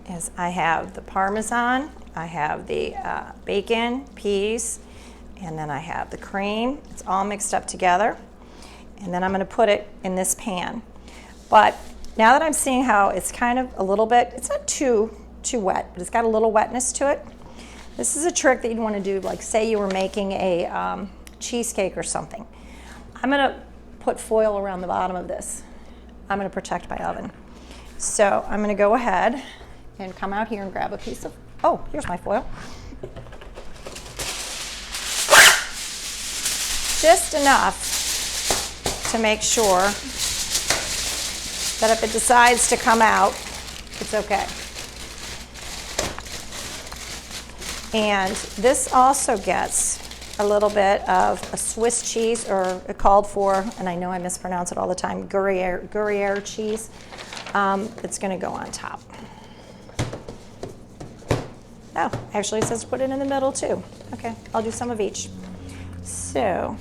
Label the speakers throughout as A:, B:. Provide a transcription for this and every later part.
A: is I have the Parmesan, I have the bacon, peas, and then I have the cream. It's all mixed up together. And then I'm going to put it in this pan. But now that I'm seeing how it's kind of a little bit, it's not too wet, but it's got a little wetness to it. This is a trick that you'd want to do, like say you were making a cheesecake or something. I'm going to put foil around the bottom of this. I'm going to protect my oven. So I'm going to go ahead and come out here and grab a piece of, oh, here's my foil. Just enough to make sure that if it decides to come out, it's okay. And this also gets a little bit of a Swiss cheese, or it called for, and I know I mispronounce it all the time, Gruyere cheese. It's going to go on top. Oh, actually it says put it in the middle too. Okay, I'll do some of each. So,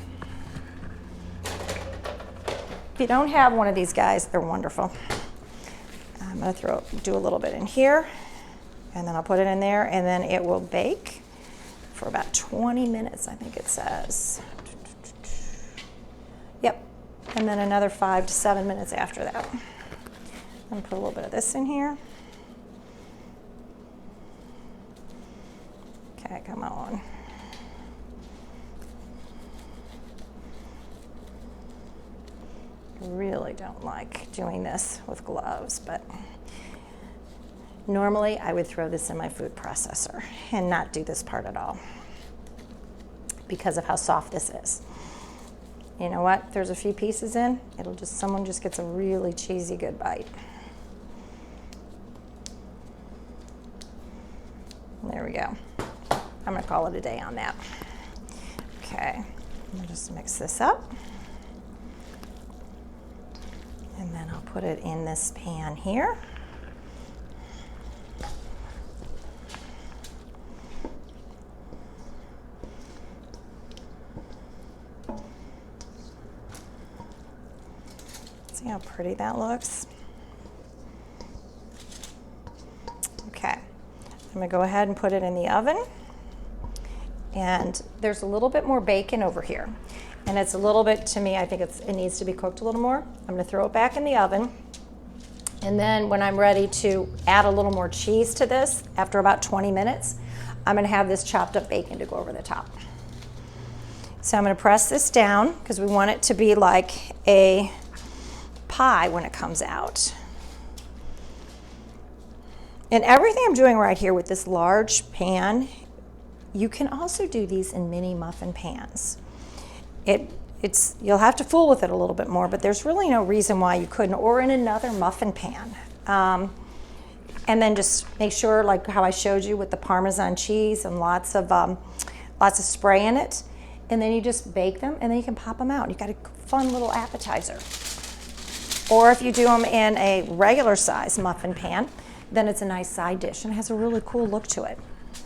A: if you don't have one of these guys, they're wonderful. I'm going to do a little bit in here, and then I'll put it in there, and then it will bake for about 20 minutes, I think it says. Yep, and then another 5 to 7 minutes after that. I'm going to put a little bit of this in here. Okay, come on. I really don't like doing this with gloves, but normally I would throw this in my food processor and not do this part at all because of how soft this is. You know what? If there's a few pieces in, someone just gets a really cheesy good bite. There we go. I'm gonna call it a day on that. Okay, I'm gonna just mix this up. And then I'll put it in this pan here. See how pretty that looks? Okay, I'm gonna go ahead and put it in the oven. And there's a little bit more bacon over here. And it's a little bit, to me, I think it needs to be cooked a little more. I'm gonna throw it back in the oven. And then when I'm ready to add a little more cheese to this, after about 20 minutes, I'm gonna have this chopped up bacon to go over the top. So I'm gonna press this down because we want it to be like a pie when it comes out. And everything I'm doing right here with this large pan, you can also do these in mini muffin pans. You'll have to fool with it a little bit more, but there's really no reason why you couldn't, or in another muffin pan. And then just make sure, like how I showed you with the Parmesan cheese and lots of spray in it. And then you just bake them, and then you can pop them out. You've got a fun little appetizer. Or if you do them in a regular size muffin pan, then it's a nice side dish and it has a really cool look to it.